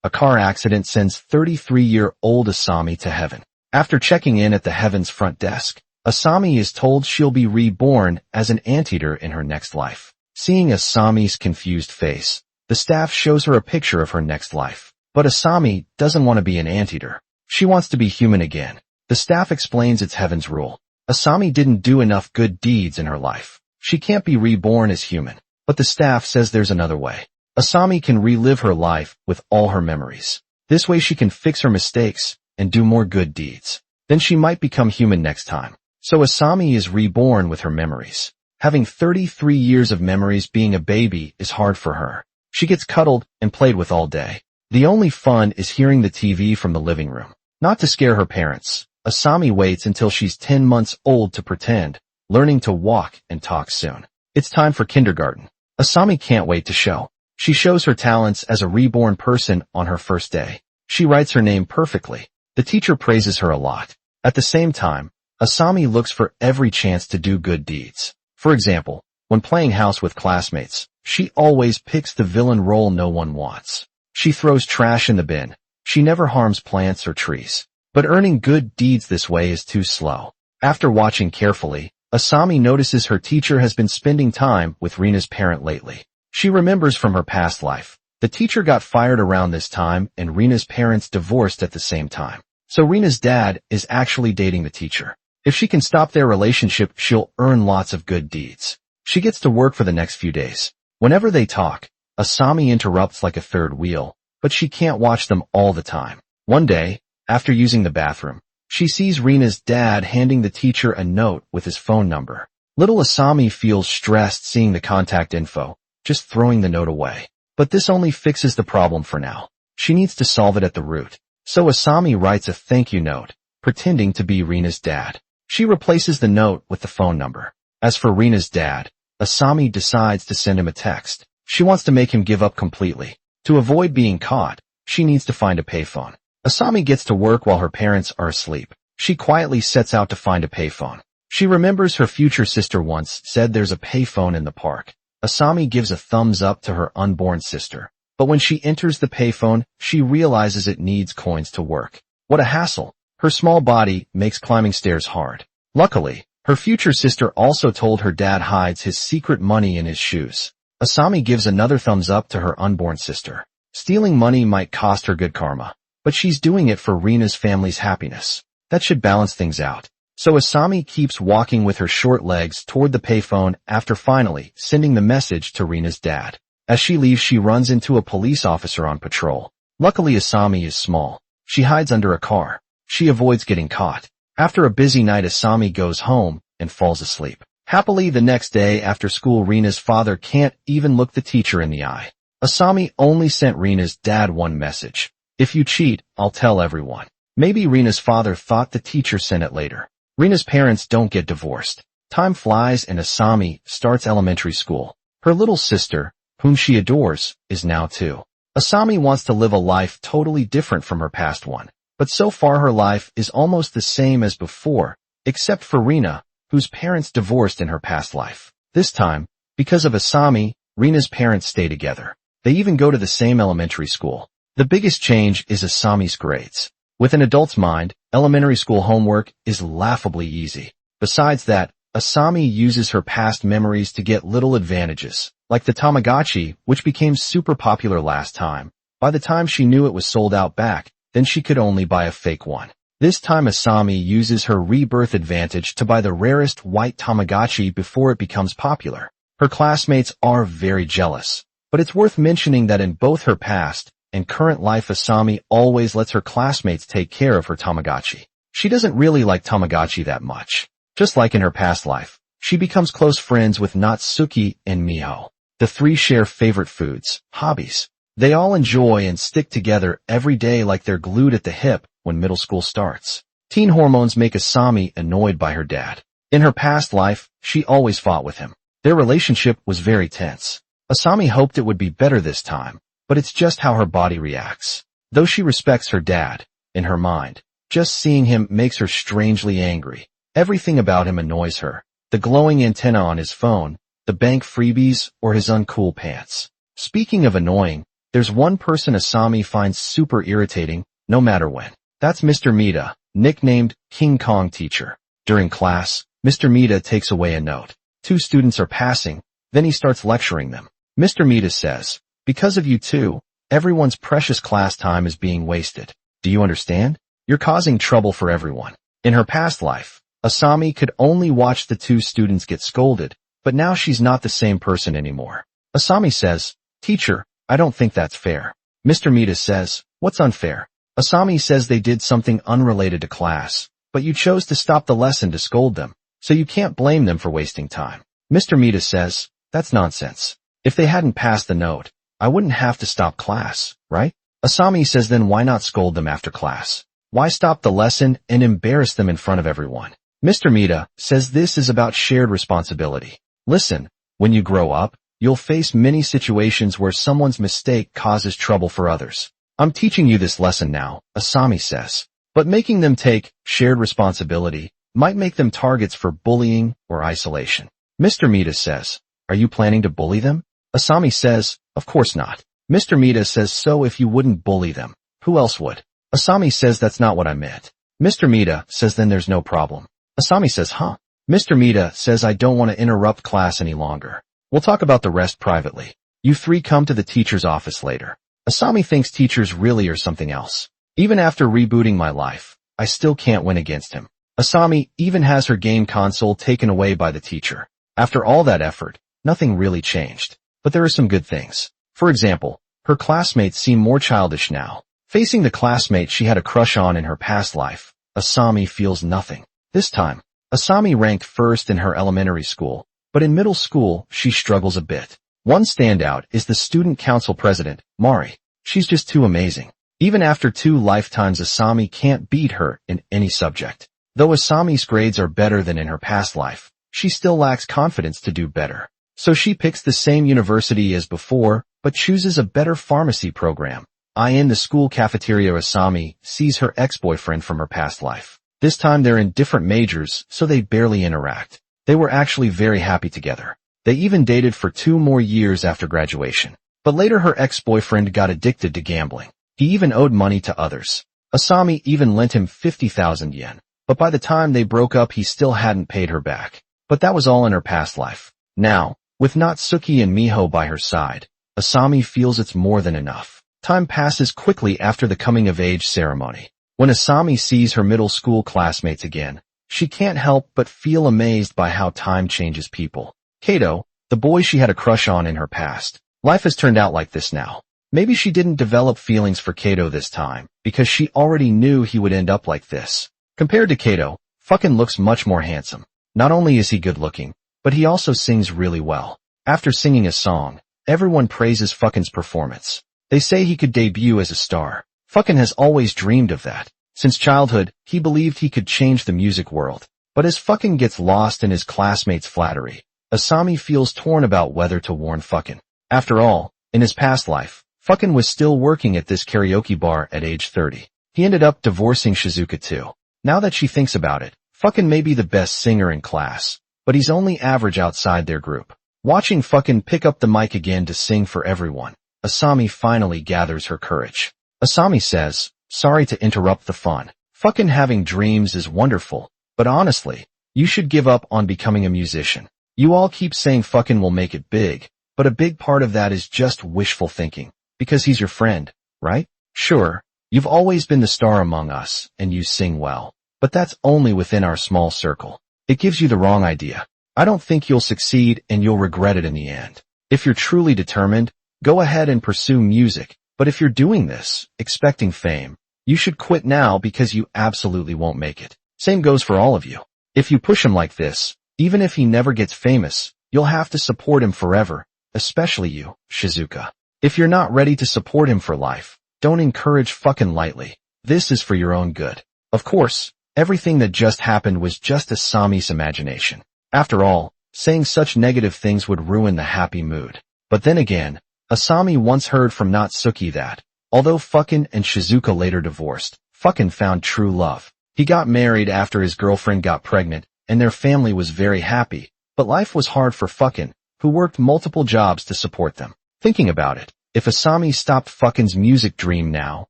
A car accident sends 33-year-old Asami to heaven. After checking in at the heaven's front desk, Asami is told she'll be reborn as an anteater in her next life. Seeing Asami's confused face, the staff shows her a picture of her next life. But Asami doesn't want to be an anteater. She wants to be human again. The staff explains it's heaven's rule. Asami didn't do enough good deeds in her life. She can't be reborn as human. But the staff says there's another way. Asami can relive her life with all her memories. This way she can fix her mistakes and do more good deeds. Then she might become human next time. So Asami is reborn with her memories. Having 33 years of memories being a baby is hard for her. She gets cuddled and played with all day. The only fun is hearing the TV from the living room. Not to scare her parents, Asami waits until she's 10 months old to pretend, learning to walk and talk soon. It's time for kindergarten. Asami can't wait to show. She shows her talents as a reborn person on her first day. She writes her name perfectly. The teacher praises her a lot. At the same time, Asami looks for every chance to do good deeds. For example, when playing house with classmates, she always picks the villain role no one wants. She throws trash in the bin. She never harms plants or trees. But earning good deeds this way is too slow. After watching carefully, Asami notices her teacher has been spending time with Rina's parent lately. She remembers from her past life. The teacher got fired around this time and Rina's parents divorced at the same time. So Rina's dad is actually dating the teacher. If she can stop their relationship, she'll earn lots of good deeds. She gets to work for the next few days. Whenever they talk, Asami interrupts like a third wheel, but she can't watch them all the time. One day, after using the bathroom, she sees Rina's dad handing the teacher a note with his phone number. Little Asami feels stressed seeing the contact info, just throwing the note away. But this only fixes the problem for now. She needs to solve it at the root. So Asami writes a thank you note, pretending to be Rina's dad. She replaces the note with the phone number. As for Rina's dad, Asami decides to send him a text. She wants to make him give up completely. To avoid being caught, she needs to find a payphone. Asami gets to work while her parents are asleep. She quietly sets out to find a payphone. She remembers her future sister once said there's a payphone in the park. Asami gives a thumbs up to her unborn sister. But when she enters the payphone, she realizes it needs coins to work. What a hassle. Her small body makes climbing stairs hard. Luckily, her future sister also told her dad hides his secret money in his shoes. Asami gives another thumbs up to her unborn sister. Stealing money might cost her good karma, but she's doing it for Rina's family's happiness. That should balance things out. So Asami keeps walking with her short legs toward the payphone after finally sending the message to Rina's dad. As she leaves, she runs into a police officer on patrol. Luckily, Asami is small. She hides under a car. She avoids getting caught. After a busy night, Asami goes home and falls asleep. Happily, the next day after school, Rina's father can't even look the teacher in the eye. Asami only sent Rina's dad one message. If you cheat, I'll tell everyone. Maybe Rina's father thought the teacher sent it later. Rina's parents don't get divorced. Time flies and Asami starts elementary school. Her little sister, whom she adores, is now 2. Asami wants to live a life totally different from her past one. But so far her life is almost the same as before, except for Rina, whose parents divorced in her past life. This time, because of Asami, Rina's parents stay together. They even go to the same elementary school. The biggest change is Asami's grades. With an adult's mind, elementary school homework is laughably easy. Besides that, Asami uses her past memories to get little advantages, like the Tamagotchi, which became super popular last time. By the time she knew it was sold out back, then she could only buy a fake one. This time Asami uses her rebirth advantage to buy the rarest white Tamagotchi before it becomes popular. Her classmates are very jealous, but it's worth mentioning that in both her past and current life, Asami always lets her classmates take care of her Tamagotchi. She doesn't really like Tamagotchi that much. Just like in her past life, she becomes close friends with Natsuki and Miho. The 3 share favorite foods, hobbies. They all enjoy and stick together every day like they're glued at the hip when middle school starts. Teen hormones make Asami annoyed by her dad. In her past life, she always fought with him. Their relationship was very tense. Asami hoped it would be better this time, but it's just how her body reacts. Though she respects her dad, in her mind, just seeing him makes her strangely angry. Everything about him annoys her. The glowing antenna on his phone, the bank freebies, or his uncool pants. Speaking of annoying, There's one person Asami finds super irritating, no matter when. That's Mr. Mita, nicknamed King Kong Teacher. During class, Mr. Mita takes away a note. 2 students are passing, then he starts lecturing them. Mr. Mita says, "Because of you two, everyone's precious class time is being wasted. Do you understand? You're causing trouble for everyone." In her past life, Asami could only watch the 2 students get scolded, but now she's not the same person anymore. Asami says, "Teacher, I don't think that's fair." Mr. Mita says, "What's unfair?" Asami says they did something unrelated to class, but you chose to stop the lesson to scold them, so you can't blame them for wasting time. Mr. Mita says, "That's nonsense. If they hadn't passed the note, I wouldn't have to stop class, right?" Asami says then why not scold them after class? Why stop the lesson and embarrass them in front of everyone? Mr. Mita says this is about shared responsibility. Listen, when you grow up, you'll face many situations where someone's mistake causes trouble for others. I'm teaching you this lesson now, Asami says. But making them take shared responsibility might make them targets for bullying or isolation. Mr. Mita says, "Are you planning to bully them?" Asami says, "Of course not." Mr. Mita says, "So if you wouldn't bully them, who else would?" Asami says, "That's not what I meant." Mr. Mita says, "Then there's no problem." Asami says, "Huh?" Mr. Mita says, "I don't want to interrupt class any longer. We'll talk about the rest privately. You 3 come to the teacher's office later." Asami thinks teachers really are something else. Even after rebooting my life, I still can't win against him. Asami even has her game console taken away by the teacher. After all that effort, nothing really changed. But there are some good things. For example, her classmates seem more childish now. Facing the classmate she had a crush on in her past life, Asami feels nothing. This time, Asami ranked first in her elementary school, but in middle school, she struggles a bit. One standout is the student council president, Mari. She's just too amazing. Even after 2 lifetimes, Asami can't beat her in any subject. Though Asami's grades are better than in her past life, she still lacks confidence to do better. So she picks the same university as before, but chooses a better pharmacy program. In the school cafeteria, Asami sees her ex-boyfriend from her past life. This time they're in different majors, so they barely interact. They were actually very happy together. They even dated for 2 more years after graduation. But later her ex-boyfriend got addicted to gambling. He even owed money to others. Asami even lent him 50,000 yen. But by the time they broke up, he still hadn't paid her back. But that was all in her past life. Now, with Natsuki and Miho by her side, Asami feels it's more than enough. Time passes quickly after the coming-of-age ceremony. When Asami sees her middle school classmates again, she can't help but feel amazed by how time changes people. Kato, the boy she had a crush on in her past. Life has turned out like this now. Maybe she didn't develop feelings for Kato this time, because she already knew he would end up like this. Compared to Kato, Fucking looks much more handsome. Not only is he good looking, but he also sings really well. After singing a song, everyone praises Fuckin's performance. They say he could debut as a star. Fuckin has always dreamed of that. Since childhood, he believed he could change the music world. But as Fuckin gets lost in his classmates' flattery, Asami feels torn about whether to warn Fuckin. After all, in his past life, Fuckin was still working at this karaoke bar at age 30. He ended up divorcing Shizuka too. Now that she thinks about it, Fuckin may be the best singer in class, but he's only average outside their group. Watching Fuckin pick up the mic again to sing for everyone, Asami finally gathers her courage. Asami says, "Sorry to interrupt the fun. Fuckin having dreams is wonderful, but honestly, you should give up on becoming a musician. You all keep saying Fuckin will make it big, but a big part of that is just wishful thinking, because he's your friend, right? Sure, you've always been the star among us, and you sing well, but that's only within our small circle. It gives you the wrong idea. I don't think you'll succeed and you'll regret it in the end. If you're truly determined, go ahead and pursue music, but if you're doing this, expecting fame, you should quit now because you absolutely won't make it. Same goes for all of you. If you push him like this, even if he never gets famous, you'll have to support him forever, especially you, Shizuka. If you're not ready to support him for life, don't encourage Fuckin lightly. This is for your own good." Of course, everything that just happened was just Asami's imagination. After all, saying such negative things would ruin the happy mood. But then again, Asami once heard from Natsuki that, although Fuckin and Shizuka later divorced, Fuckin found true love. He got married after his girlfriend got pregnant, and their family was very happy, but life was hard for Fuckin, who worked multiple jobs to support them. Thinking about it, If Asami stopped fucking's music dream now,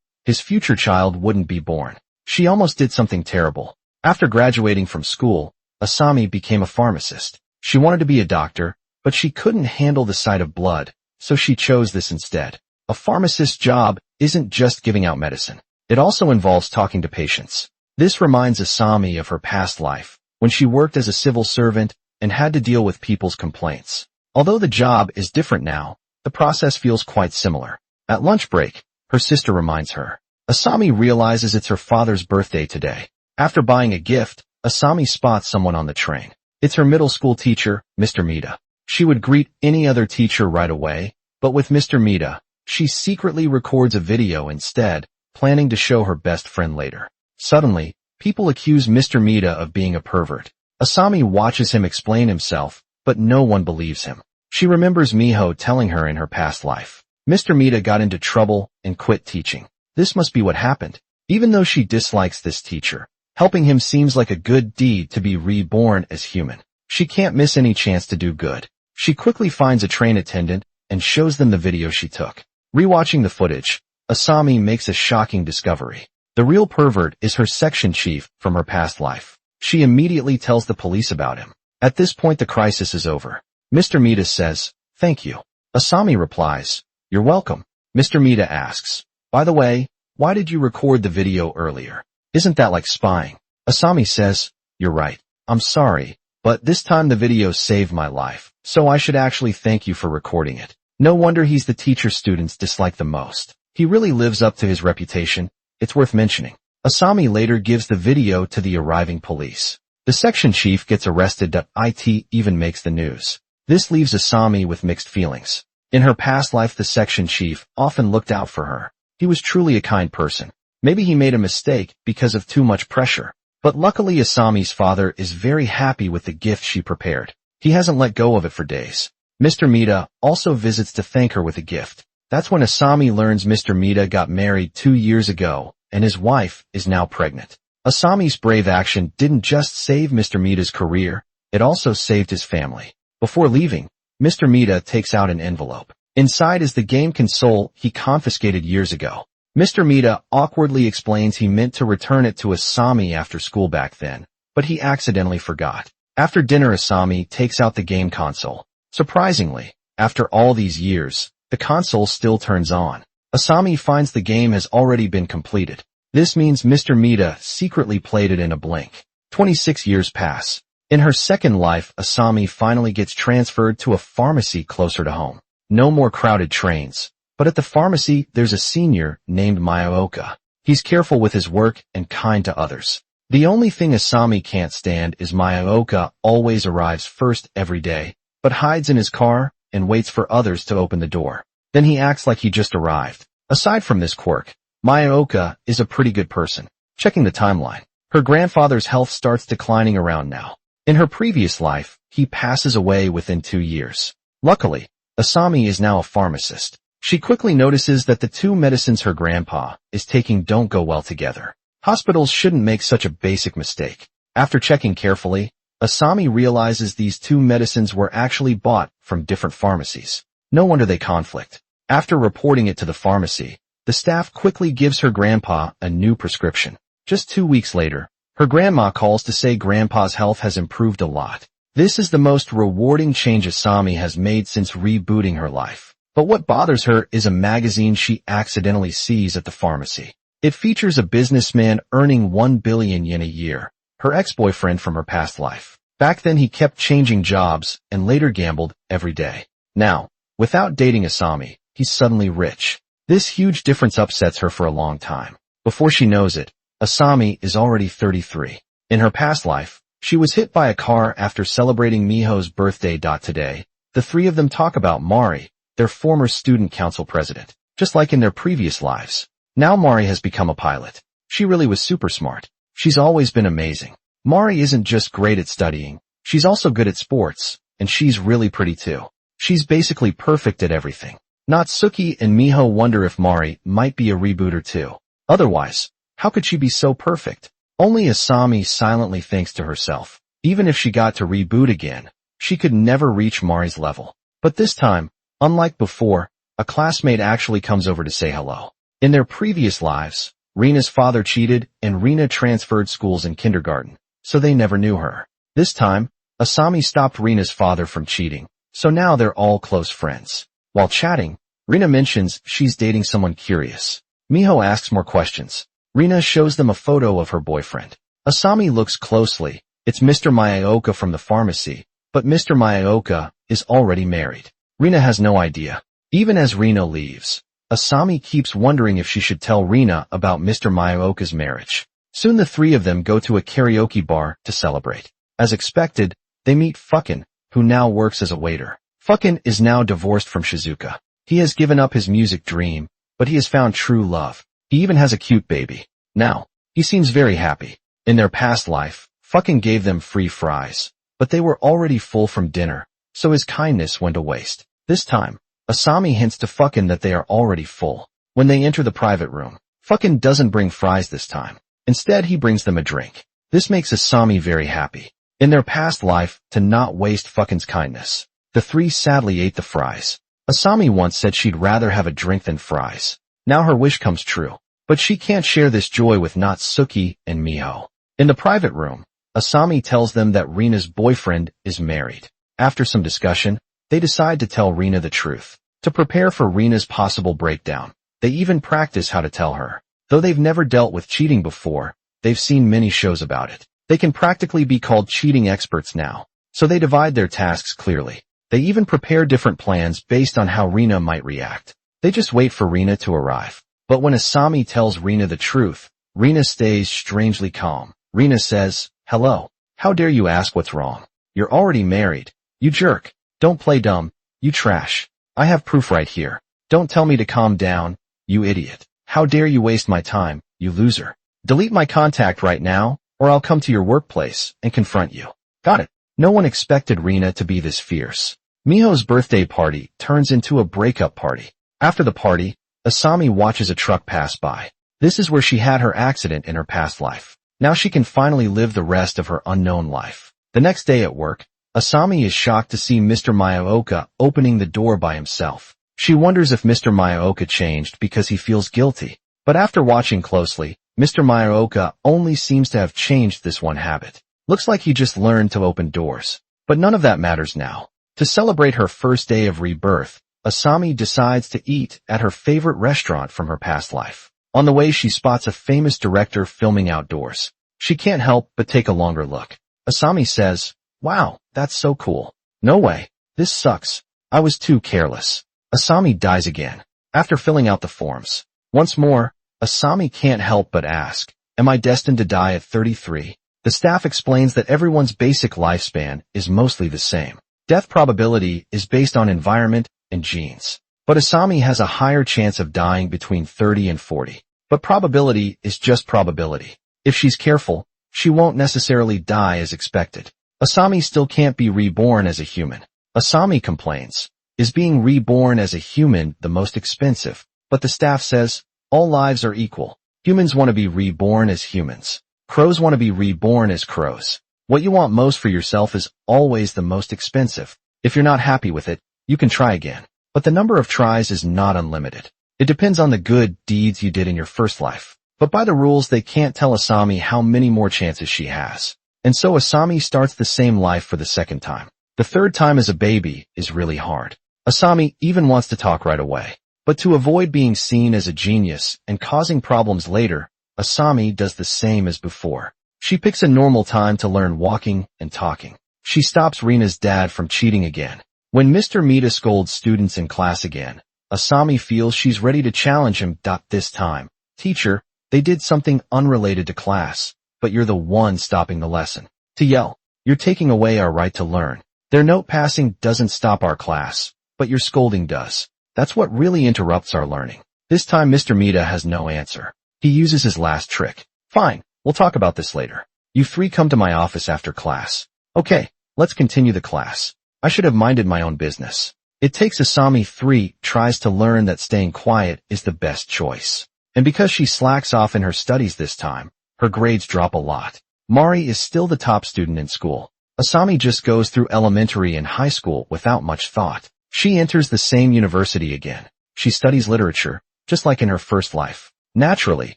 his future child wouldn't be born. She almost did something terrible. After graduating from school, Asami became a pharmacist. She wanted to be a doctor, but she couldn't handle the sight of blood, so she chose this instead. A pharmacist's job isn't just giving out medicine. It also involves talking to patients. This reminds Asami of her past life, when she worked as a civil servant and had to deal with people's complaints. Although the job is different now, the process feels quite similar. At lunch break, her sister reminds her. Asami realizes it's her father's birthday today. After buying a gift, Asami spots someone on the train. It's her middle school teacher, Mr. Mita. She would greet any other teacher right away, but with Mr. Mita, she secretly records a video instead, planning to show her best friend later. Suddenly, people accuse Mr. Mita of being a pervert. Asami watches him explain himself, but no one believes him. She remembers Miho telling her in her past life. Mr. Mita got into trouble and quit teaching. This must be what happened. Even though she dislikes this teacher, helping him seems like a good deed to be reborn as human. She can't miss any chance to do good. She quickly finds a train attendant and shows them the video she took. Rewatching the footage, Asami makes a shocking discovery. The real pervert is her section chief from her past life. She immediately tells the police about him. At this point the crisis is over. Mr. Mita says, "Thank you." Asami replies, "You're welcome." Mr. Mita asks, "By the way, why did you record the video earlier? Isn't that like spying?" Asami says, "You're right. I'm sorry, but this time the video saved my life, so I should actually thank you for recording it." No wonder he's the teacher students dislike the most. He really lives up to his reputation. It's worth mentioning. Asami later gives the video to the arriving police. The section chief gets arrested. It even makes the news. This leaves Asami with mixed feelings. In her past life, the section chief often looked out for her. He was truly a kind person. Maybe he made a mistake because of too much pressure. But luckily Asami's father is very happy with the gift she prepared. He hasn't let go of it for days. Mr. Mita also visits to thank her with a gift. That's when Asami learns Mr. Mita got married 2 years ago, and his wife is now pregnant. Asami's brave action didn't just save Mr. Mita's career, it also saved his family. Before leaving, Mr. Mita takes out an envelope. Inside is the game console he confiscated years ago. Mr. Mita awkwardly explains he meant to return it to Asami after school back then, but he accidentally forgot. After dinner Asami takes out the game console. Surprisingly, after all these years, the console still turns on. Asami finds the game has already been completed. This means Mr. Mita secretly played it in a blink. 26 years pass. In her second life, Asami finally gets transferred to a pharmacy closer to home. No more crowded trains. But at the pharmacy, there's a senior named Mayaoka. He's careful with his work and kind to others. The only thing Asami can't stand is Mayaoka always arrives first every day, but hides in his car and waits for others to open the door. Then he acts like he just arrived. Aside from this quirk, Mayaoka is a pretty good person. Checking the timeline, her grandfather's health starts declining around now. In her previous life, he passes away within 2 years. Luckily, Asami is now a pharmacist. She quickly notices that the 2 medicines her grandpa is taking don't go well together. Hospitals shouldn't make such a basic mistake. After checking carefully, Asami realizes these 2 medicines were actually bought from different pharmacies. No wonder they conflict. After reporting it to the pharmacy, the staff quickly gives her grandpa a new prescription. Just 2 weeks later, her grandma calls to say grandpa's health has improved a lot. This is the most rewarding change Asami has made since rebooting her life. But what bothers her is a magazine she accidentally sees at the pharmacy. It features a businessman earning 1 billion yen a year, her ex-boyfriend from her past life. Back then he kept changing jobs and later gambled every day. Now, without dating Asami, he's suddenly rich. This huge difference upsets her for a long time. Before she knows it, Asami is already 33. In her past life, she was hit by a car after celebrating Miho's birthday. Today, the 3 of them talk about Mari, their former student council president. Just like in their previous lives, now Mari has become a pilot. She really was super smart. She's always been amazing. Mari isn't just great at studying, she's also good at sports, and she's really pretty too. She's basically perfect at everything. Natsuki and Miho wonder if Mari might be a rebooter too. Otherwise, how could she be so perfect? Only Asami silently thinks to herself, even if she got to reboot again, she could never reach Mari's level. But this time, unlike before, a classmate actually comes over to say hello. In their previous lives, Rina's father cheated and Rina transferred schools in kindergarten, so they never knew her. This time, Asami stopped Rina's father from cheating, so now they're all close friends. While chatting, Rina mentions she's dating someone curious. Miho asks more questions. Rina shows them a photo of her boyfriend. Asami looks closely. It's Mr. Mayaoka from the pharmacy, but Mr. Mayaoka is already married. Rina has no idea. Even as Rina leaves, Asami keeps wondering if she should tell Rina about Mr. Mayaoka's marriage. Soon the three of them go to a karaoke bar to celebrate. As expected, they meet Fukin, who now works as a waiter. Fukin is now divorced from Shizuka. He has given up his music dream, but he has found true love. He even has a cute baby. Now, he seems very happy. In their past life, Fukin gave them free fries, but they were already full from dinner, so his kindness went to waste. This time, Asami hints to Fukin that they are already full. When they enter the private room, Fukin doesn't bring fries this time. Instead, he brings them a drink. This makes Asami very happy. In their past life, to not waste Fukin's kindness, the three sadly ate the fries. Asami once said she'd rather have a drink than fries. Now her wish comes true. But she can't share this joy with Natsuki and Miho. In the private room, Asami tells them that Rina's boyfriend is married. After some discussion, they decide to tell Rina the truth. To prepare for Rina's possible breakdown, they even practice how to tell her. Though they've never dealt with cheating before, they've seen many shows about it. They can practically be called cheating experts now. So they divide their tasks clearly. They even prepare different plans based on how Rina might react. They just wait for Rina to arrive. But when Asami tells Rina the truth, Rina stays strangely calm. Rina says, "Hello. How dare you ask what's wrong? You're already married. You jerk. Don't play dumb. You trash. I have proof right here. Don't tell me to calm down, you idiot. How dare you waste my time, you loser. Delete my contact right now, or I'll come to your workplace and confront you." Got it. No one expected Rina to be this fierce. Miho's birthday party turns into a breakup party. After the party, Asami watches a truck pass by. This is where she had her accident in her past life. Now she can finally live the rest of her unknown life. The next day at work, Asami is shocked to see Mr. Mayaoka opening the door by himself. She wonders if Mr. Mayaoka changed because he feels guilty. But after watching closely, Mr. Mayaoka only seems to have changed this one habit. Looks like he just learned to open doors. But none of that matters now. To celebrate her first day of rebirth, Asami decides to eat at her favorite restaurant from her past life. On the way, she spots a famous director filming outdoors. She can't help but take a longer look. Asami says, "Wow, that's so cool." "No way. This sucks. I was too careless." Asami dies again. After filling out the forms, once more, Asami can't help but ask, "Am I destined to die at 33? The staff explains that everyone's basic lifespan is mostly the same. Death probability is based on environment and genes. But Asami has a higher chance of dying between 30 and 40. But probability is just probability. If she's careful, she won't necessarily die as expected. Asami still can't be reborn as a human. Asami complains, "Is being reborn as a human the most expensive?" But the staff says, all lives are equal. Humans want to be reborn as humans. Crows want to be reborn as crows. What you want most for yourself is always the most expensive. If you're not happy with it, you can try again. But the number of tries is not unlimited. It depends on the good deeds you did in your first life. But by the rules, they can't tell Asami how many more chances she has. And so Asami starts the same life for the second time. The third time as a baby is really hard. Asami even wants to talk right away. But to avoid being seen as a genius and causing problems later, Asami does the same as before. She picks a normal time to learn walking and talking. She stops Rina's dad from cheating again. When Mr. Mita scolds students in class again, Asami feels she's ready to challenge him. This time, "Teacher, they did something unrelated to class, but you're the one stopping the lesson." To yell, "You're taking away our right to learn. Their note passing doesn't stop our class, but your scolding does. That's what really interrupts our learning." This time Mr. Mita has no answer. He uses his last trick. "Fine, we'll talk about this later. You three come to my office after class." "Okay, let's continue the class. I should have minded my own business." It takes Asami 3 tries to learn that staying quiet is the best choice. And because she slacks off in her studies this time, her grades drop a lot. Mari is still the top student in school. Asami just goes through elementary and high school without much thought. She enters the same university again. She studies literature, just like in her first life. Naturally,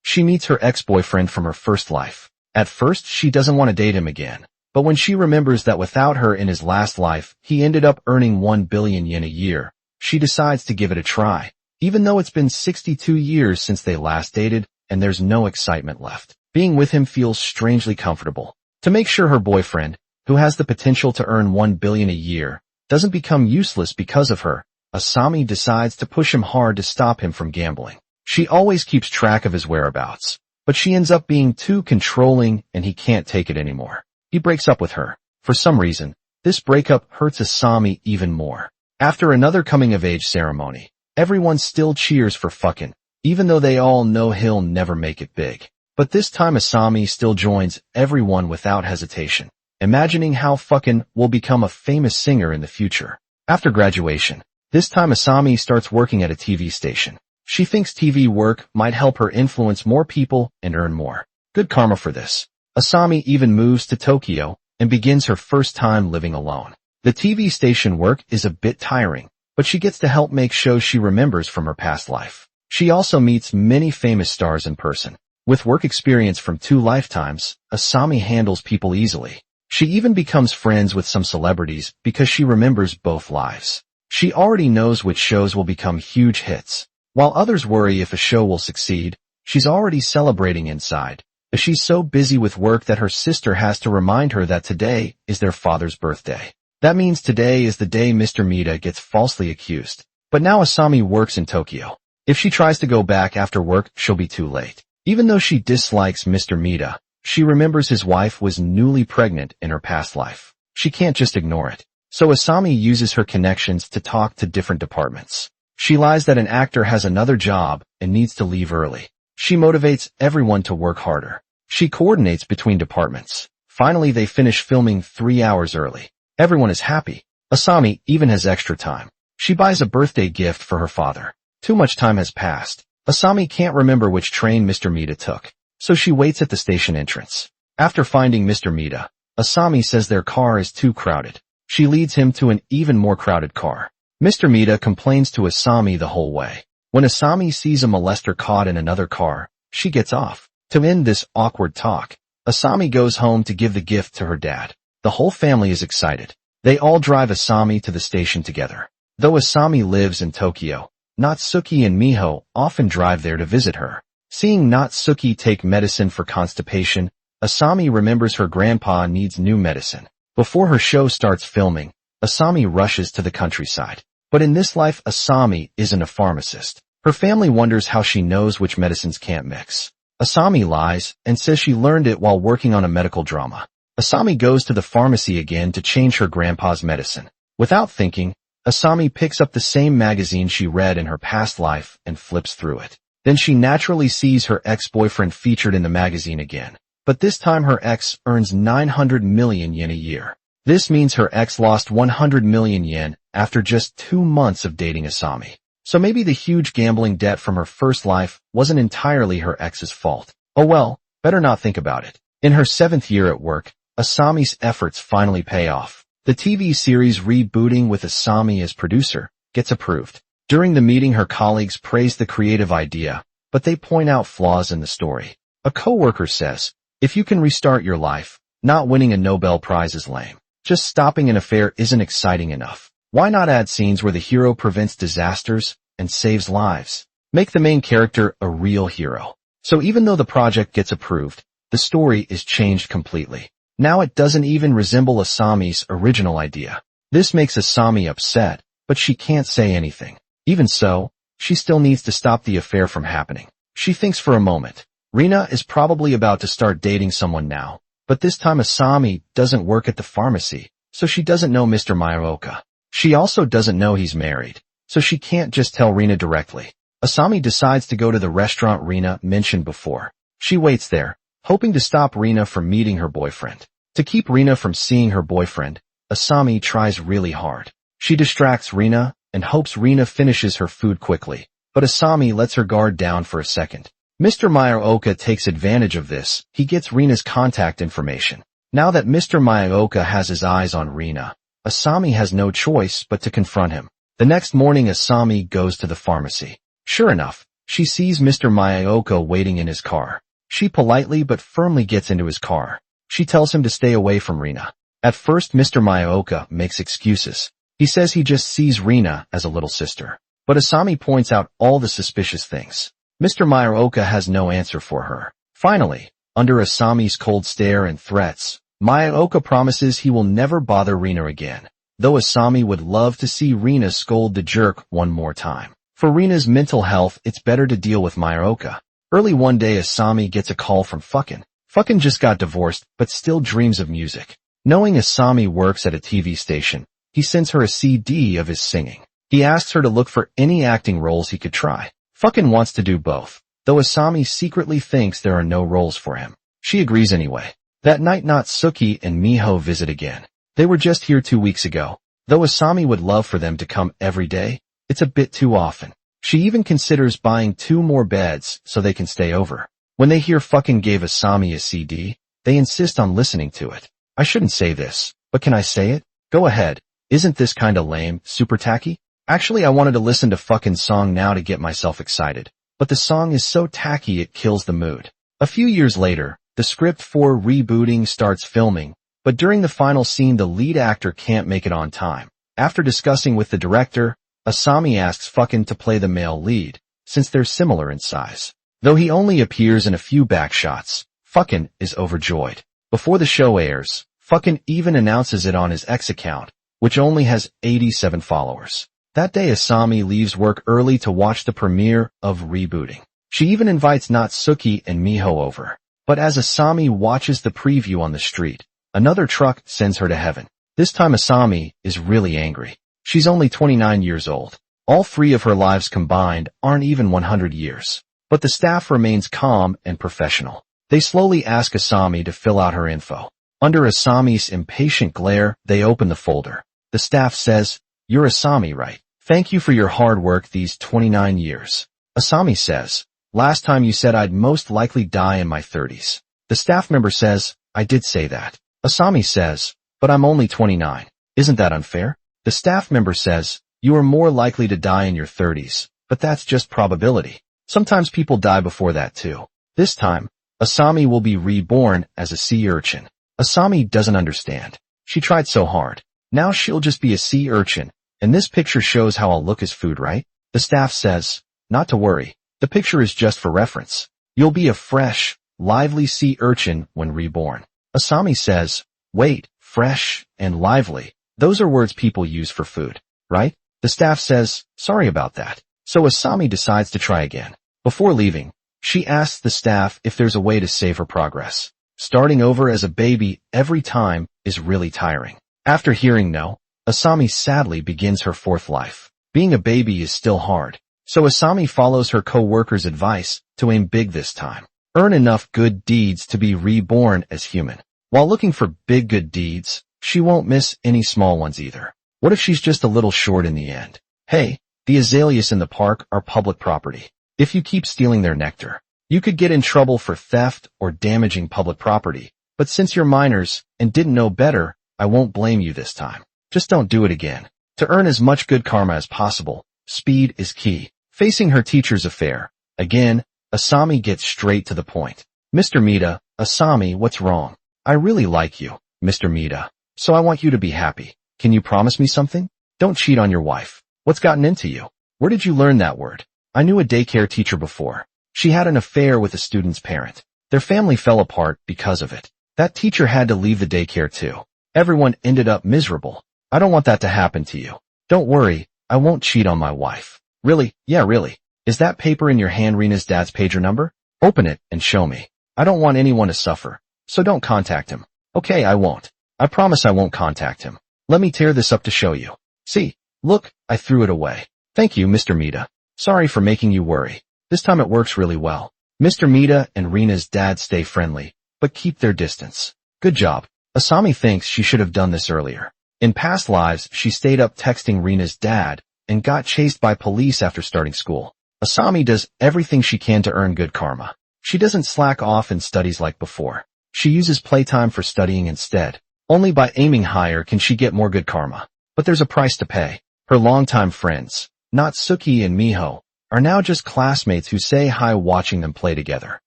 she meets her ex-boyfriend from her first life. At first, she doesn't want to date him again. But when she remembers that without her in his last life, he ended up earning 1 billion yen a year, she decides to give it a try. Even though it's been 62 years since they last dated, and there's no excitement left. Being with him feels strangely comfortable. To make sure her boyfriend, who has the potential to earn 1 billion a year, doesn't become useless because of her, Asami decides to push him hard to stop him from gambling. She always keeps track of his whereabouts, but she ends up being too controlling and he can't take it anymore. He breaks up with her. For some reason, this breakup hurts Asami even more. After another coming-of-age ceremony, everyone still cheers for fucking, even though they all know he'll never make it big. But this time Asami still joins everyone without hesitation, imagining how fucking will become a famous singer in the future. After graduation, this time Asami starts working at a TV station. She thinks TV work might help her influence more people and earn more. Good karma for this. Asami even moves to Tokyo and begins her first time living alone. The TV station work is a bit tiring, but she gets to help make shows she remembers from her past life. She also meets many famous stars in person. With work experience from 2 lifetimes, Asami handles people easily. She even becomes friends with some celebrities because she remembers both lives. She already knows which shows will become huge hits. While others worry if a show will succeed, she's already celebrating inside. She's so busy with work that her sister has to remind her that today is their father's birthday. That means today is the day Mr. Mita gets falsely accused. But now Asami works in Tokyo. If she tries to go back after work, she'll be too late. Even though she dislikes Mr. Mita, she remembers his wife was newly pregnant in her past life. She can't just ignore it. So Asami uses her connections to talk to different departments. She lies that an actor has another job and needs to leave early. She motivates everyone to work harder. She coordinates between departments. Finally, they finish filming 3 hours early. Everyone is happy. Asami even has extra time. She buys a birthday gift for her father. Too much time has passed. Asami can't remember which train Mr. Mita took, so she waits at the station entrance. After finding Mr. Mita, Asami says their car is too crowded. She leads him to an even more crowded car. Mr. Mita complains to Asami the whole way. When Asami sees a molester caught in another car, she gets off. To end this awkward talk, Asami goes home to give the gift to her dad. The whole family is excited. They all drive Asami to the station together. Though Asami lives in Tokyo, Natsuki and Miho often drive there to visit her. Seeing Natsuki take medicine for constipation, Asami remembers her grandpa needs new medicine. Before her show starts filming, Asami rushes to the countryside. But in this life, Asami isn't a pharmacist. Her family wonders how she knows which medicines can't mix. Asami lies and says she learned it while working on a medical drama. Asami goes to the pharmacy again to change her grandpa's medicine. Without thinking, Asami picks up the same magazine she read in her past life and flips through it. Then she naturally sees her ex-boyfriend featured in the magazine again. But this time her ex earns 900 million yen a year. This means her ex lost 100 million yen after just 2 months of dating Asami. So maybe the huge gambling debt from her first life wasn't entirely her ex's fault. Oh well, better not think about it. In her 7th year at work, Asami's efforts finally pay off. The TV series Rebooting with Asami as producer gets approved. During the meeting, her colleagues praise the creative idea, but they point out flaws in the story. A coworker says, if you can restart your life, not winning a Nobel Prize is lame. Just stopping an affair isn't exciting enough. Why not add scenes where the hero prevents disasters and saves lives? Make the main character a real hero. So even though the project gets approved, the story is changed completely. Now it doesn't even resemble Asami's original idea. This makes Asami upset, but she can't say anything. Even so, she still needs to stop the affair from happening. She thinks for a moment. Rina is probably about to start dating someone now, but this time Asami doesn't work at the pharmacy, so she doesn't know Mr. Maruoka. She also doesn't know he's married, so she can't just tell Rina directly. Asami decides to go to the restaurant Rina mentioned before. She waits there, hoping to stop Rina from meeting her boyfriend. To keep Rina from seeing her boyfriend, Asami tries really hard. She distracts Rina and hopes Rina finishes her food quickly, but Asami lets her guard down for a second. Mr. Maruoka takes advantage of this. He gets Rina's contact information. Now that Mr. Maruoka has his eyes on Rina, Asami has no choice but to confront him. The next morning Asami goes to the pharmacy. Sure enough, she sees Mr. Mayaoka waiting in his car. She politely but firmly gets into his car. She tells him to stay away from Rina. At first Mr. Mayaoka makes excuses. He says he just sees Rina as a little sister. But Asami points out all the suspicious things. Mr. Mayaoka has no answer for her. Finally, under Asami's cold stare and threats, Mayaoka promises he will never bother Rina again, though Asami would love to see Rina scold the jerk one more time. For Rina's mental health, it's better to deal with Mayaoka. Early one day Asami gets a call from Fucking. Fucking just got divorced, but still dreams of music. Knowing Asami works at a TV station, he sends her a CD of his singing. He asks her to look for any acting roles he could try. Fucking wants to do both, though Asami secretly thinks there are no roles for him. She agrees anyway. That night Natsuki and Miho visit again. They were just here 2 weeks ago. Though Asami would love for them to come every day, it's a bit too often. She even considers buying 2 more beds so they can stay over. When they hear Fucking gave Asami a CD, they insist on listening to it. I shouldn't say this, but can I say it? Go ahead. Isn't this kinda lame, super tacky? Actually, I wanted to listen to Fucking's song now to get myself excited. But the song is so tacky it kills the mood. A few years later, the script for Rebooting starts filming, but during the final scene the lead actor can't make it on time. After discussing with the director, Asami asks Fucking to play the male lead, since they're similar in size. Though he only appears in a few backshots, Fucking is overjoyed. Before the show airs, Fucking even announces it on his X account, which only has 87 followers. That day Asami leaves work early to watch the premiere of Rebooting. She even invites Natsuki and Miho over. But as Asami watches the preview on the street, another truck sends her to heaven. This time Asami is really angry. She's only 29 years old. All 3 of her lives combined aren't even 100 years. But the staff remains calm and professional. They slowly ask Asami to fill out her info. Under Asami's impatient glare, they open the folder. The staff says, "You're Asami, right? Thank you for your hard work these 29 years. Asami says, "Last time you said I'd most likely die in my 30s. The staff member says, "I did say that." Asami says, "But I'm only 29. Isn't that unfair?" The staff member says, "You are more likely to die in your 30s, but that's just probability. Sometimes people die before that too." This time, Asami will be reborn as a sea urchin. Asami doesn't understand. She tried so hard. Now she'll just be a sea urchin, and this picture shows how I'll look as food, right? The staff says, "Not to worry. The picture is just for reference. You'll be a fresh, lively sea urchin when reborn." Asami says, "Wait, fresh and lively. Those are words people use for food, right?" The staff says, "Sorry about that." So Asami decides to try again. Before leaving, she asks the staff if there's a way to save her progress. Starting over as a baby every time is really tiring. After hearing no, Asami sadly begins her 4th life. Being a baby is still hard. So Asami follows her co-worker's advice to aim big this time. Earn enough good deeds to be reborn as human. While looking for big good deeds, she won't miss any small ones either. What if she's just a little short in the end? Hey, the azaleas in the park are public property. If you keep stealing their nectar, you could get in trouble for theft or damaging public property. But since you're minors and didn't know better, I won't blame you this time. Just don't do it again. To earn as much good karma as possible, speed is key. Facing her teacher's affair, again, Asami gets straight to the point. "Mr. Mita, Asami, what's wrong? I really like you, Mr. Mita. So I want you to be happy. Can you promise me something? Don't cheat on your wife. What's gotten into you? Where did you learn that word?" I knew a daycare teacher before. She had an affair with a student's parent. Their family fell apart because of it. That teacher had to leave the daycare too. Everyone ended up miserable. I don't want that to happen to you. Don't worry, I won't cheat on my wife. Really? Yeah, really. Is that paper in your hand Rena's dad's pager number? Open it and show me. I don't want anyone to suffer, so don't contact him. Okay, I won't. I promise I won't contact him. Let me tear this up to show you. See, look, I threw it away. Thank you, Mr. Mita. Sorry for making you worry. This time it works really well. Mr. Mita and Rena's dad stay friendly, but keep their distance. Good job. Asami thinks she should have done this earlier. In past lives, she stayed up texting Rena's dad and got chased by police after starting school. Asami does everything she can to earn good karma. She doesn't slack off in studies like before. She uses playtime for studying instead. Only by aiming higher can she get more good karma. But there's a price to pay. Her longtime friends, Natsuki and Miho, are now just classmates who say hi watching them play together.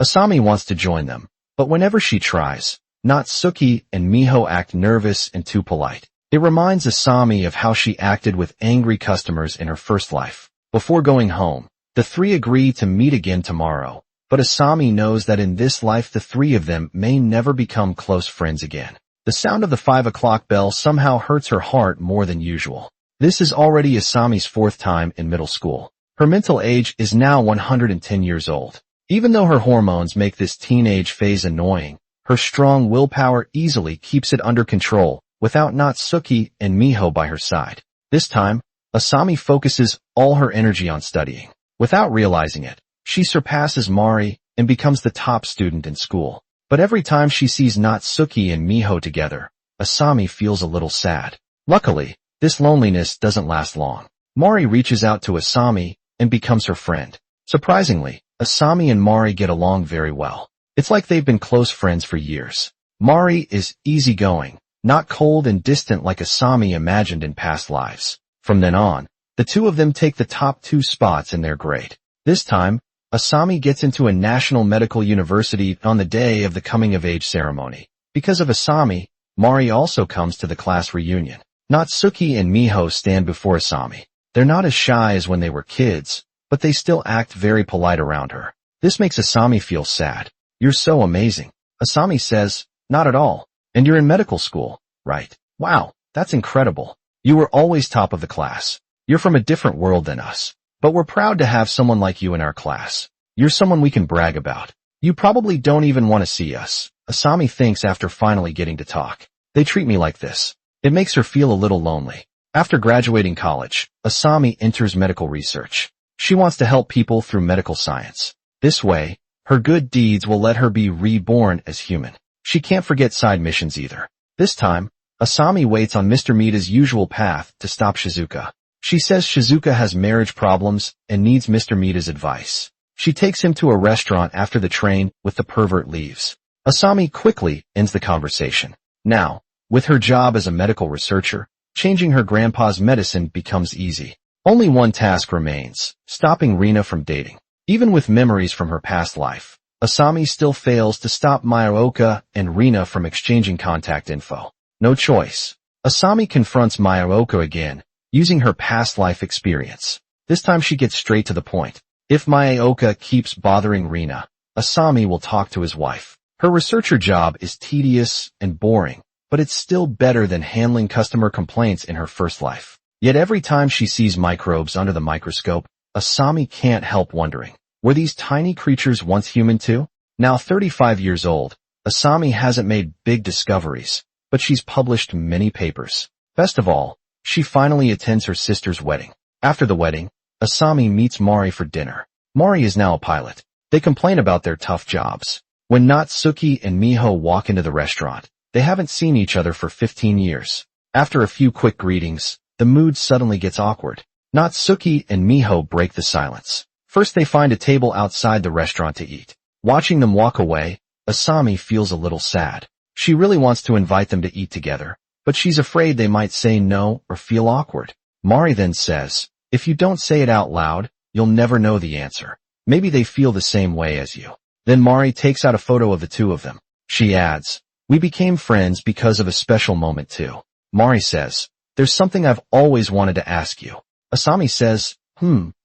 Asami wants to join them, but whenever she tries, Natsuki and Miho act nervous and too polite. It reminds Asami of how she acted with angry customers in her first life. Before going home, the three agree to meet again tomorrow, but Asami knows that in this life the three of them may never become close friends again. The sound of the 5 o'clock bell somehow hurts her heart more than usual. This is already Asami's 4th time in middle school. Her mental age is now 110 years old. Even though her hormones make this teenage phase annoying, her strong willpower easily keeps it under control without Natsuki and Miho by her side. This time, Asami focuses all her energy on studying. Without realizing it, she surpasses Mari and becomes the top student in school. But every time she sees Natsuki and Miho together, Asami feels a little sad. Luckily, this loneliness doesn't last long. Mari reaches out to Asami and becomes her friend. Surprisingly, Asami and Mari get along very well. It's like they've been close friends for years. Mari is easygoing, not cold and distant like Asami imagined in past lives. From then on, the two of them take the top 2 spots in their grade. This time, Asami gets into a national medical university on the day of the coming-of-age ceremony. Because of Asami, Mari also comes to the class reunion. Natsuki and Miho stand before Asami. They're not as shy as when they were kids, but they still act very polite around her. This makes Asami feel sad. "You're so amazing." Asami says, "Not at all. And you're in medical school, right? Wow, that's incredible. You were always top of the class. You're from a different world than us. But we're proud to have someone like you in our class. You're someone we can brag about. You probably don't even want to see us." Asami thinks after finally getting to talk. "They treat me like this." It makes her feel a little lonely. After graduating college, Asami enters medical research. She wants to help people through medical science. This way, her good deeds will let her be reborn as human. She can't forget side missions either. This time, Asami waits on Mr. Mita's usual path to stop Shizuka. She says Shizuka has marriage problems and needs Mr. Mita's advice. She takes him to a restaurant after the train with the pervert leaves. Asami quickly ends the conversation. Now, with her job as a medical researcher, changing her grandpa's medicine becomes easy. Only one task remains, stopping Rina from dating. Even with memories from her past life, Asami still fails to stop Mayaoka and Rina from exchanging contact info. No choice. Asami confronts Mayaoka again, using her past life experience. This time she gets straight to the point. If Mayaoka keeps bothering Rina, Asami will talk to his wife. Her researcher job is tedious and boring, but it's still better than handling customer complaints in her first life. Yet every time she sees microbes under the microscope, Asami can't help wondering, were these tiny creatures once human too? Now 35 years old, Asami hasn't made big discoveries, but she's published many papers. Best of all, she finally attends her sister's wedding. After the wedding, Asami meets Mari for dinner. Mari is now a pilot. They complain about their tough jobs. When Natsuki and Miho walk into the restaurant, they haven't seen each other for 15 years. After a few quick greetings, the mood suddenly gets awkward. Natsuki and Miho break the silence. First they find a table outside the restaurant to eat. Watching them walk away, Asami feels a little sad. She really wants to invite them to eat together, but she's afraid they might say no or feel awkward. Mari then says, "If you don't say it out loud, you'll never know the answer. Maybe they feel the same way as you." Then Mari takes out a photo of the two of them. She adds, "We became friends because of a special moment too." Mari says, "There's something I've always wanted to ask you." Asami says,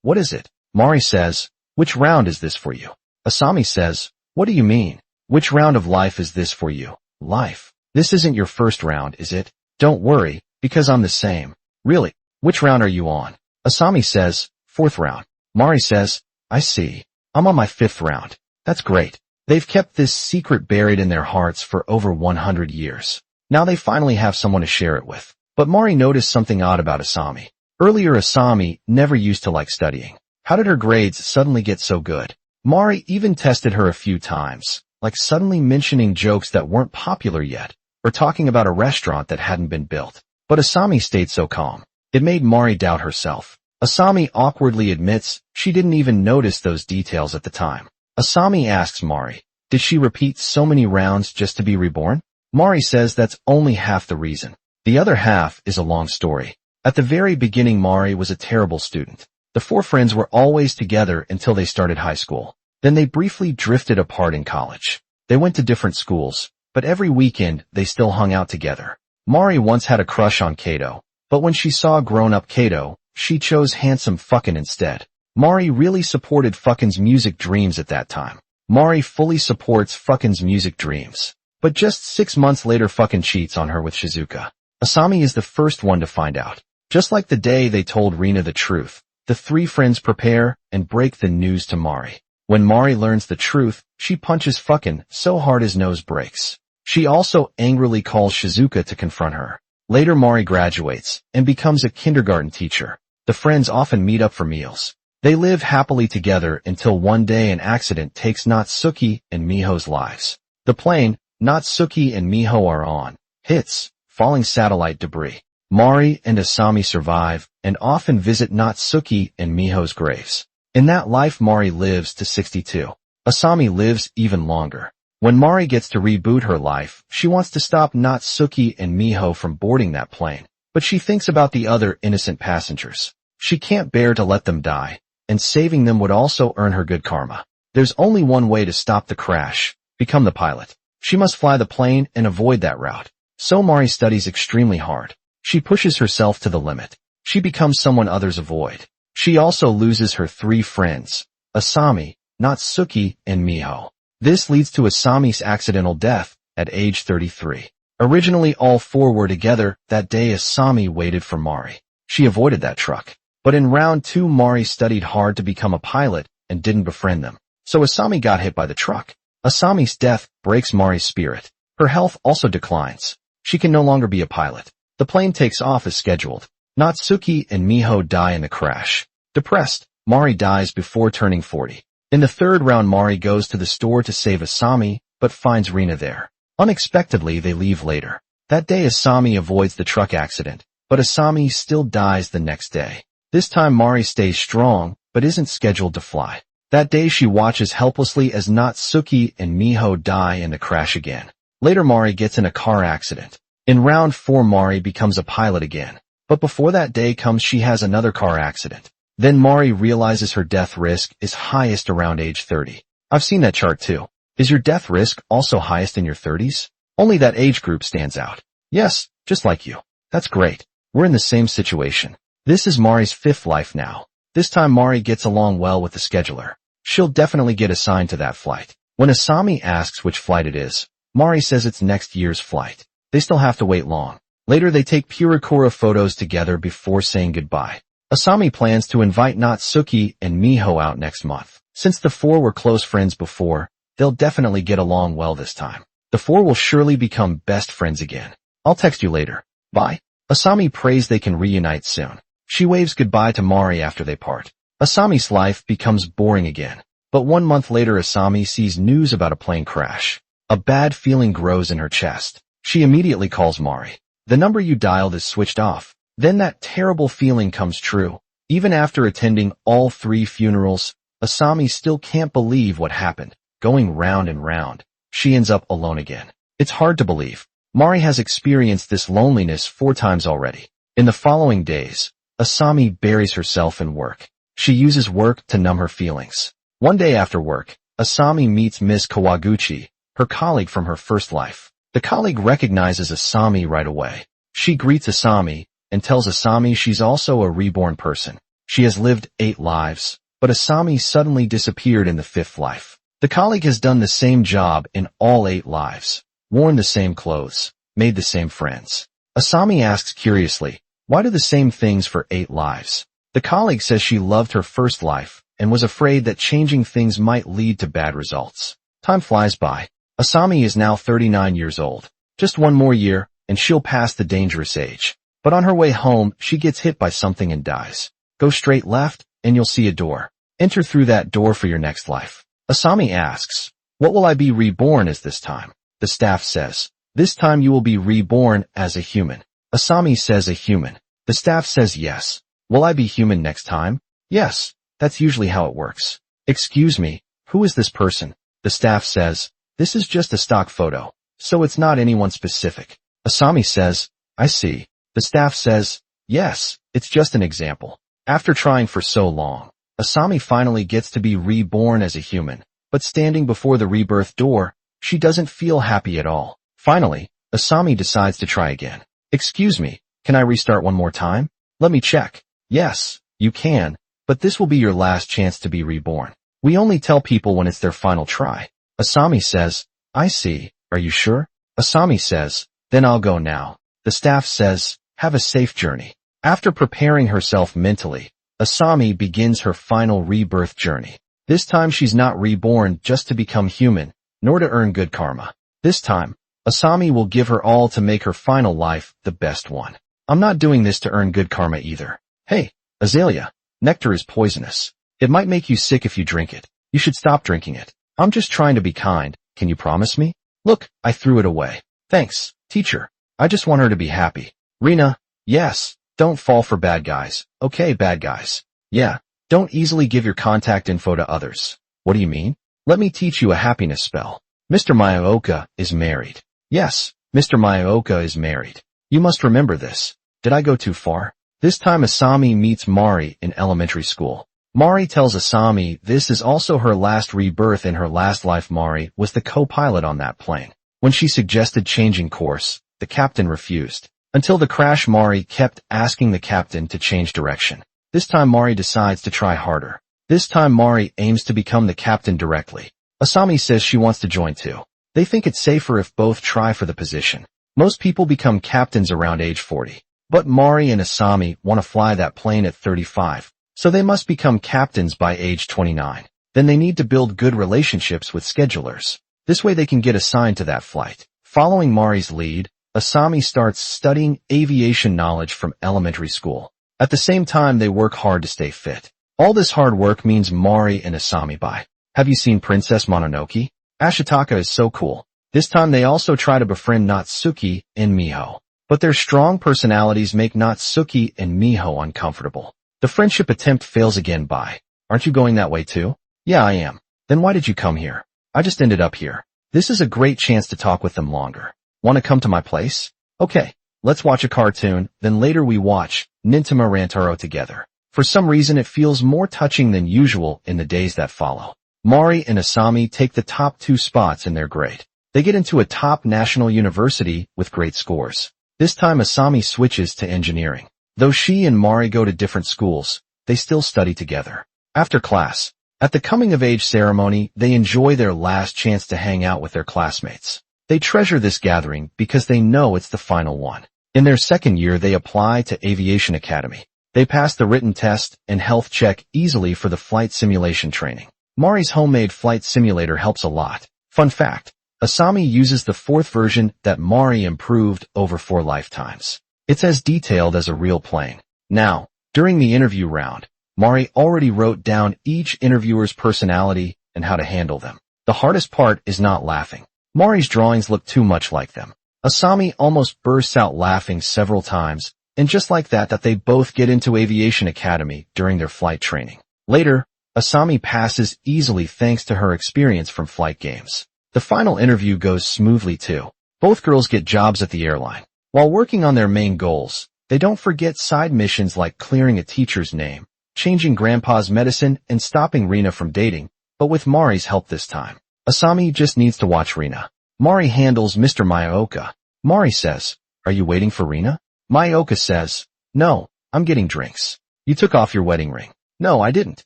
what is it?" Mari says, "Which round is this for you?" Asami says, "What do you mean? Which round of life is this for you?" "Life. This isn't your first round, is it?" "Don't worry, because I'm the same." "Really? Which round are you on?" Asami says, "4th round." Mari says, "I see. I'm on my 5th round." That's great. They've kept this secret buried in their hearts for over 100 years. Now they finally have someone to share it with. But Mari noticed something odd about Asami. Earlier Asami never used to like studying. How did her grades suddenly get so good? Mari even tested her a few times, like suddenly mentioning jokes that weren't popular yet, or talking about a restaurant that hadn't been built. But Asami stayed so calm. It made Mari doubt herself. Asami awkwardly admits she didn't even notice those details at the time. Asami asks Mari, did she repeat so many rounds just to be reborn? Mari says that's only half the reason. The other half is a long story. At the very beginning, Mari was a terrible student. The four friends were always together until they started high school. Then they briefly drifted apart in college. They went to different schools, but every weekend they still hung out together. Mari once had a crush on Kato, but when she saw grown-up Kato, she chose handsome fucking instead. Mari really supported fuckin's music dreams at that time. Mari fully supports fuckin's music dreams. But just 6 months later fucking cheats on her with Shizuka. Asami is the first one to find out. Just like the day they told Rina the truth, the three friends prepare and break the news to Mari. When Mari learns the truth, she punches fucking so hard his nose breaks. She also angrily calls Shizuka to confront her. Later Mari graduates and becomes a kindergarten teacher. The friends often meet up for meals. They live happily together until one day an accident takes Natsuki and Miho's lives. The plane Natsuki and Miho are on hits falling satellite debris. Mari and Asami survive and often visit Natsuki and Miho's graves. In that life Mari lives to 62. Asami lives even longer. When Mari gets to reboot her life, she wants to stop Natsuki and Miho from boarding that plane, but she thinks about the other innocent passengers. She can't bear to let them die, and saving them would also earn her good karma. There's only one way to stop the crash: become the pilot. She must fly the plane and avoid that route. So Mari studies extremely hard. She pushes herself to the limit. She becomes someone others avoid. She also loses her three friends, Asami, Natsuki, and Miho. This leads to Asami's accidental death at age 33. Originally all four were together. That day Asami waited for Mari. She avoided that truck. But in round 2 Mari studied hard to become a pilot and didn't befriend them. So Asami got hit by the truck. Asami's death breaks Mari's spirit. Her health also declines. She can no longer be a pilot. The plane takes off as scheduled. Natsuki and Miho die in the crash. Depressed, Mari dies before turning 40. In the third round Mari goes to the store to save Asami, but finds Rina there. Unexpectedly they leave later. That day Asami avoids the truck accident, but Asami still dies the next day. This time Mari stays strong, but isn't scheduled to fly. That day she watches helplessly as Natsuki and Miho die in the crash again. Later Mari gets in a car accident. In round 4 Mari becomes a pilot again. But before that day comes she has another car accident. Then Mari realizes her death risk is highest around age 30. I've seen that chart too. Is your death risk also highest in your 30s? Only that age group stands out. Yes, just like you. That's great. We're in the same situation. This is Mari's 5th life now. This time Mari gets along well with the scheduler. She'll definitely get assigned to that flight. When Asami asks which flight it is, Mari says it's next year's flight. They still have to wait long. Later they take Purikura photos together before saying goodbye. Asami plans to invite Natsuki and Miho out next month. Since the four were close friends before, they'll definitely get along well this time. The four will surely become best friends again. I'll text you later. Bye. Asami prays they can reunite soon. She waves goodbye to Mari after they part. Asami's life becomes boring again. But 1 month later Asami sees news about a plane crash. A bad feeling grows in her chest. She immediately calls Mari. The number you dialed is switched off. Then that terrible feeling comes true. Even after attending all 3 funerals, Asami still can't believe what happened. Going round and round, she ends up alone again. It's hard to believe. Mari has experienced this loneliness 4 times already. In the following days, Asami buries herself in work. She uses work to numb her feelings. One day after work, Asami meets Miss Kawaguchi, her colleague from her first life. The colleague recognizes Asami right away. She greets Asami and tells Asami she's also a reborn person. She has lived 8 lives, but Asami suddenly disappeared in the 5th life. The colleague has done the same job in all 8 lives, worn the same clothes, made the same friends. Asami asks curiously, why do the same things for 8 lives? The colleague says she loved her first life and was afraid that changing things might lead to bad results. Time flies by. Asami is now 39 years old. Just 1 more year, and she'll pass the dangerous age. But on her way home, she gets hit by something and dies. Go straight left, and you'll see a door. Enter through that door for your next life. Asami asks, what will I be reborn as this time? The staff says, this time you will be reborn as a human. Asami says a human. The staff says yes. Will I be human next time? Yes. That's usually how it works. Excuse me, who is this person? The staff says, this is just a stock photo, so it's not anyone specific. Asami says, I see. The staff says, Yes, it's just an example. After trying for so long, Asami finally gets to be reborn as a human, but standing before the rebirth door, she doesn't feel happy at all. Finally, Asami decides to try again. Excuse me, can I restart one more time? Let me check. Yes, you can, but this will be your last chance to be reborn. We only tell people when it's their final try. Asami says, I see, are you sure? Asami says, then I'll go now. The staff says, have a safe journey. After preparing herself mentally, Asami begins her final rebirth journey. This time she's not reborn just to become human, nor to earn good karma. This time, Asami will give her all to make her final life the best one. I'm not doing this to earn good karma either. Hey, Azalea, nectar is poisonous. It might make you sick if you drink it. You should stop drinking it. I'm just trying to be kind. Can you promise me? Look, I threw it away. Thanks, teacher. I just want her to be happy. Rina, yes, don't fall for bad guys. Okay, bad guys. Yeah, don't easily give your contact info to others. What do you mean? Let me teach you a happiness spell. Mr. Mayaoka is married. Yes, Mr. Mayaoka is married. You must remember this. Did I go too far? This time Asami meets Mari in elementary school. Mari tells Asami this is also her last rebirth in her last life. Mari was the co-pilot on that plane. When she suggested changing course, the captain refused. Until the crash, Mari kept asking the captain to change direction. This time Mari decides to try harder. This time Mari aims to become the captain directly. Asami says she wants to join too. They think it's safer if both try for the position. Most people become captains around age 40. But Mari and Asami want to fly that plane at 35. So they must become captains by age 29. Then they need to build good relationships with schedulers. This way they can get assigned to that flight. Following Mari's lead, Asami starts studying aviation knowledge from elementary school. At the same time, they work hard to stay fit. All this hard work means Mari and Asami buy. Have you seen Princess Mononoke? Ashitaka is so cool. This time they also try to befriend Natsuki and Miho. But their strong personalities make Natsuki and Miho uncomfortable. The friendship attempt fails again. Bye. Aren't you going that way too? Yeah, I am. Then why did you come here? I just ended up here. This is a great chance to talk with them longer. Want to come to my place? Okay, let's watch a cartoon, then later we watch Nintama Rantaro together. For some reason it feels more touching than usual in the days that follow. Mari and Asami take the top 2 spots in their grade. They get into a top national university with great scores. This time Asami switches to engineering. Though she and Mari go to different schools, they still study together. After class, at the coming-of-age ceremony, they enjoy their last chance to hang out with their classmates. They treasure this gathering because they know it's the final one. In their second year, they apply to Aviation Academy. They pass the written test and health check easily for the flight simulation training. Mari's homemade flight simulator helps a lot. Fun fact, Asami uses the 4th version that Mari improved over 4 lifetimes. It's as detailed as a real plane. Now, during the interview round, Mari already wrote down each interviewer's personality and how to handle them. The hardest part is not laughing. Mari's drawings look too much like them. Asami almost bursts out laughing several times, and just like that they both get into Aviation Academy during their flight training. Later, Asami passes easily thanks to her experience from flight games. The final interview goes smoothly too. Both girls get jobs at the airline. While working on their main goals, they don't forget side missions like clearing a teacher's name, changing grandpa's medicine, and stopping Rina from dating, but with Mari's help this time. Asami just needs to watch Rina. Mari handles Mr. Mayaoka. Mari says, are you waiting for Rina? Mayaoka says, no, I'm getting drinks. You took off your wedding ring. No, I didn't.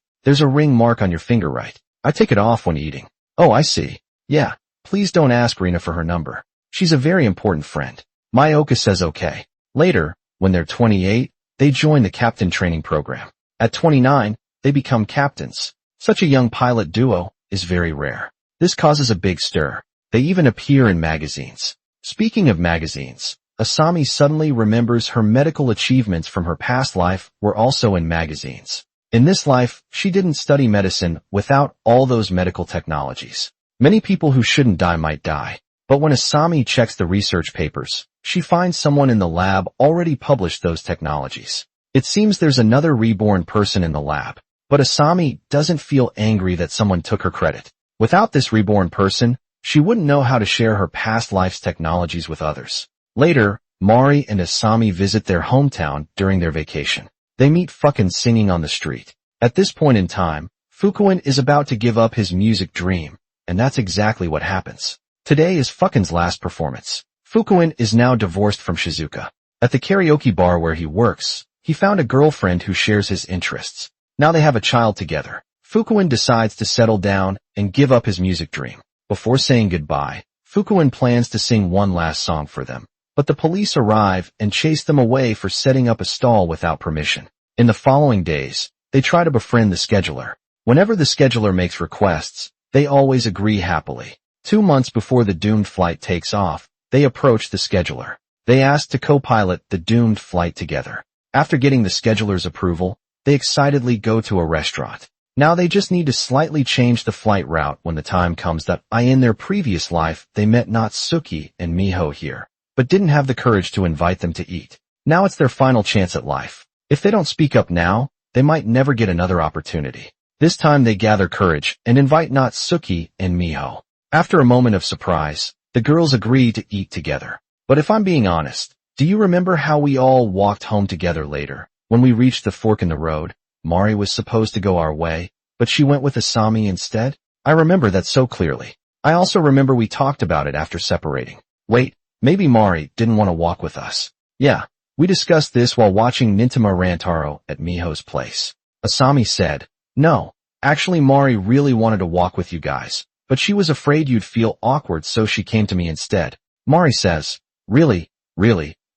There's a ring mark on your finger, right? I take it off when eating. Oh, I see. Yeah, please don't ask Rina for her number. She's a very important friend. Mayaoka says okay. Later, when they're 28, they join the captain training program. At 29, they become captains. Such a young pilot duo is very rare. This causes a big stir. They even appear in magazines. Speaking of magazines, Asami suddenly remembers her medical achievements from her past life were also in magazines. In this life, she didn't study medicine without all those medical technologies. Many people who shouldn't die might die. But when Asami checks the research papers, she finds someone in the lab already published those technologies. It seems there's another reborn person in the lab, but Asami doesn't feel angry that someone took her credit. Without this reborn person, she wouldn't know how to share her past life's technologies with others. Later, Mari and Asami visit their hometown during their vacation. They meet fucking singing on the street. At this point in time, Fukuin is about to give up his music dream, and that's exactly what happens. Today is fuckin's last performance. Fukuin is now divorced from Shizuka. At the karaoke bar where he works, he found a girlfriend who shares his interests. Now they have a child together. Fukuin decides to settle down and give up his music dream. Before saying goodbye, Fukuin plans to sing one last song for them, but the police arrive and chase them away for setting up a stall without permission. In the following days, they try to befriend the scheduler. Whenever the scheduler makes requests, they always agree happily. 2 months before the doomed flight takes off, they approach the scheduler. They ask to co-pilot the doomed flight together. After getting the scheduler's approval, they excitedly go to a restaurant. Now they just need to slightly change the flight route when the time comes that in their previous life they met Natsuki and Miho here, but didn't have the courage to invite them to eat. Now it's their final chance at life. If they don't speak up now, they might never get another opportunity. This time they gather courage and invite Natsuki and Miho. After a moment of surprise, the girls agree to eat together. But if I'm being honest, do you remember how we all walked home together later? When we reached the fork in the road, Mari was supposed to go our way, but she went with Asami instead? I remember that so clearly. I also remember we talked about it after separating. Wait, maybe Mari didn't want to walk with us. Yeah, we discussed this while watching Nintama Rantaro at Miho's place. Asami said, no, actually Mari really wanted to walk with you guys, but she was afraid you'd feel awkward so she came to me instead. Mari says, really,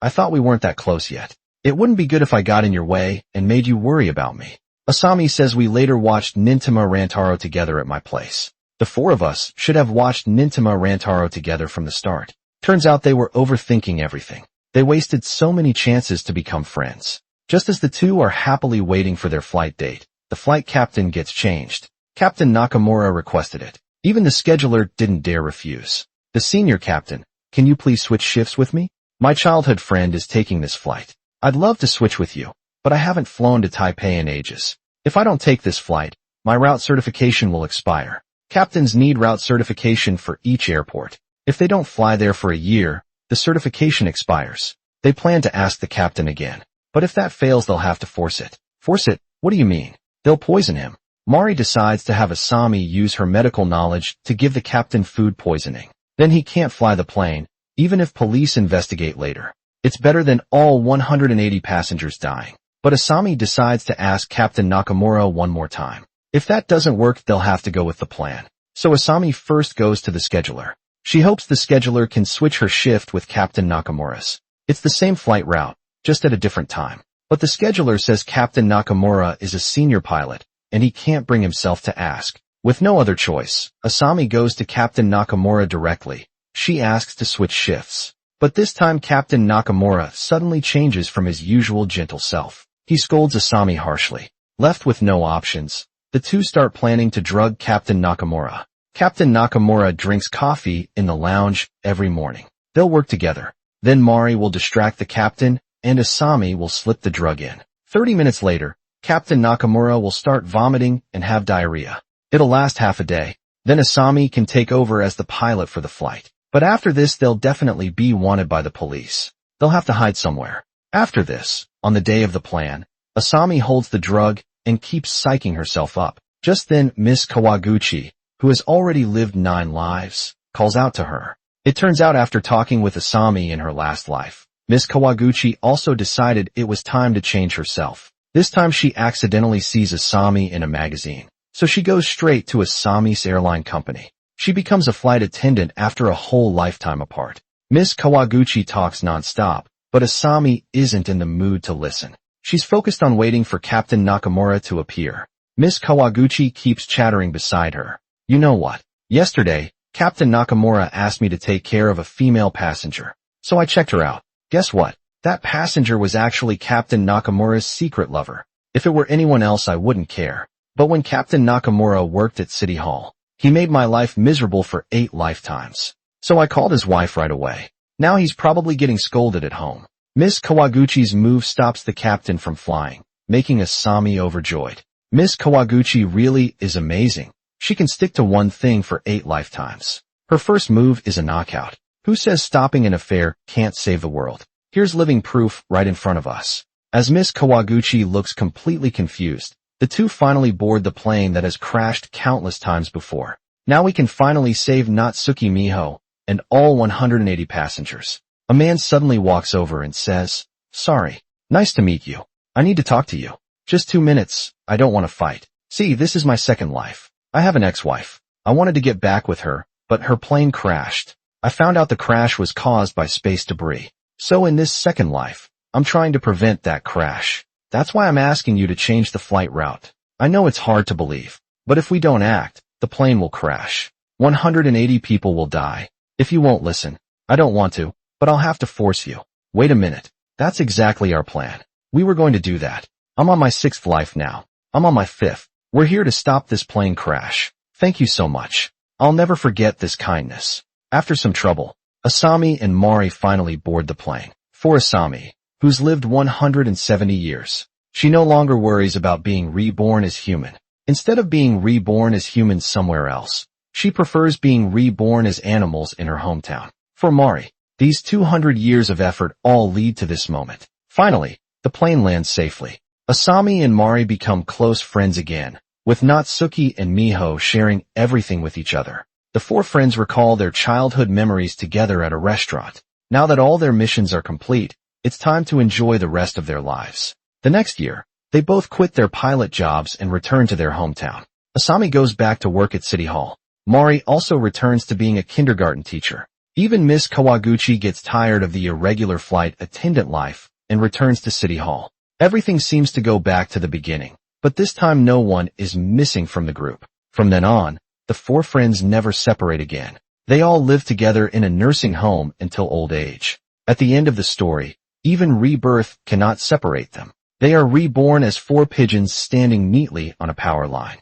I thought we weren't that close yet. It wouldn't be good if I got in your way and made you worry about me. Asami says we later watched Nintama Rantaro together at my place. The 4 of us should have watched Nintama Rantaro together from the start. Turns out they were overthinking everything. They wasted so many chances to become friends. Just as the 2 are happily waiting for their flight date, the flight captain gets changed. Captain Nakamura requested it. Even the scheduler didn't dare refuse. The senior captain, can you please switch shifts with me? My childhood friend is taking this flight. I'd love to switch with you, but I haven't flown to Taipei in ages. If I don't take this flight, my route certification will expire. Captains need route certification for each airport. If they don't fly there for a year, the certification expires. They plan to ask the captain again, but if that fails they'll have to force it. Force it? What do you mean? They'll poison him. Mari decides to have Asami use her medical knowledge to give the captain food poisoning. Then he can't fly the plane, even if police investigate later. It's better than all 180 passengers dying. But Asami decides to ask Captain Nakamura one more time. If that doesn't work, they'll have to go with the plan. So Asami first goes to the scheduler. She hopes the scheduler can switch her shift with Captain Nakamura's. It's the same flight route, just at a different time. But the scheduler says Captain Nakamura is a senior pilot, and he can't bring himself to ask. With no other choice, Asami goes to Captain Nakamura directly. She asks to switch shifts. But this time Captain Nakamura suddenly changes from his usual gentle self. He scolds Asami harshly. Left with no options, the 2 start planning to drug Captain Nakamura. Captain Nakamura drinks coffee in the lounge every morning. They'll work together. Then Mari will distract the captain, and Asami will slip the drug in. 30 minutes later, Captain Nakamura will start vomiting and have diarrhea. It'll last half a day. Then Asami can take over as the pilot for the flight. But after this they'll definitely be wanted by the police. They'll have to hide somewhere. After this, on the day of the plan, Asami holds the drug and keeps psyching herself up. Just then Miss Kawaguchi, who has already lived 9 lives, calls out to her. It turns out after talking with Asami in her last life, Miss Kawaguchi also decided it was time to change herself. This time she accidentally sees Asami in a magazine, so she goes straight to Asami's airline company. She becomes a flight attendant after a whole lifetime apart. Miss Kawaguchi talks non-stop, but Asami isn't in the mood to listen. She's focused on waiting for Captain Nakamura to appear. Miss Kawaguchi keeps chattering beside her. You know what? Yesterday, Captain Nakamura asked me to take care of a female passenger. So I checked her out. Guess what? That passenger was actually Captain Nakamura's secret lover. If it were anyone else I wouldn't care. But when Captain Nakamura worked at City Hall, he made my life miserable for 8 lifetimes. So I called his wife right away. Now he's probably getting scolded at home. Miss Kawaguchi's move stops the captain from flying, making Asami overjoyed. Miss Kawaguchi really is amazing. She can stick to one thing for 8 lifetimes. Her first move is a knockout. Who says stopping an affair can't save the world? Here's living proof right in front of us. As Miss Kawaguchi looks completely confused, the two finally board the plane that has crashed countless times before. Now we can finally save Natsuki Miho and all 180 passengers. A man suddenly walks over and says, "Sorry. Nice to meet you. I need to talk to you. Just 2 minutes. I don't want to fight. See, this is my second life. I have an ex-wife. I wanted to get back with her, but her plane crashed. I found out the crash was caused by space debris. So in this second life, I'm trying to prevent that crash. That's why I'm asking you to change the flight route. I know it's hard to believe, but if we don't act, the plane will crash. 180 people will die. If you won't listen, I don't want to, but I'll have to force you. Wait a minute. That's exactly our plan. We were going to do that. I'm on my 6th life now. I'm on my 5th. We're here to stop this plane crash. Thank you so much. I'll never forget this kindness." After some trouble, Asami and Mari finally board the plane. For Asami, who's lived 170 years, she no longer worries about being reborn as human. Instead of being reborn as humans somewhere else, she prefers being reborn as animals in her hometown. For Mari, these 200 years of effort all lead to this moment. Finally, the plane lands safely. Asami and Mari become close friends again, with Natsuki and Miho sharing everything with each other. The four friends recall their childhood memories together at a restaurant. Now that all their missions are complete, it's time to enjoy the rest of their lives. The next year, they both quit their pilot jobs and return to their hometown. Asami goes back to work at City Hall. Mari also returns to being a kindergarten teacher. Even Miss Kawaguchi gets tired of the irregular flight attendant life and returns to City Hall. Everything seems to go back to the beginning, but this time no one is missing from the group. From then on, the four friends never separate again. They all live together in a nursing home until old age. At the end of the story, even rebirth cannot separate them. They are reborn as four pigeons standing neatly on a power line.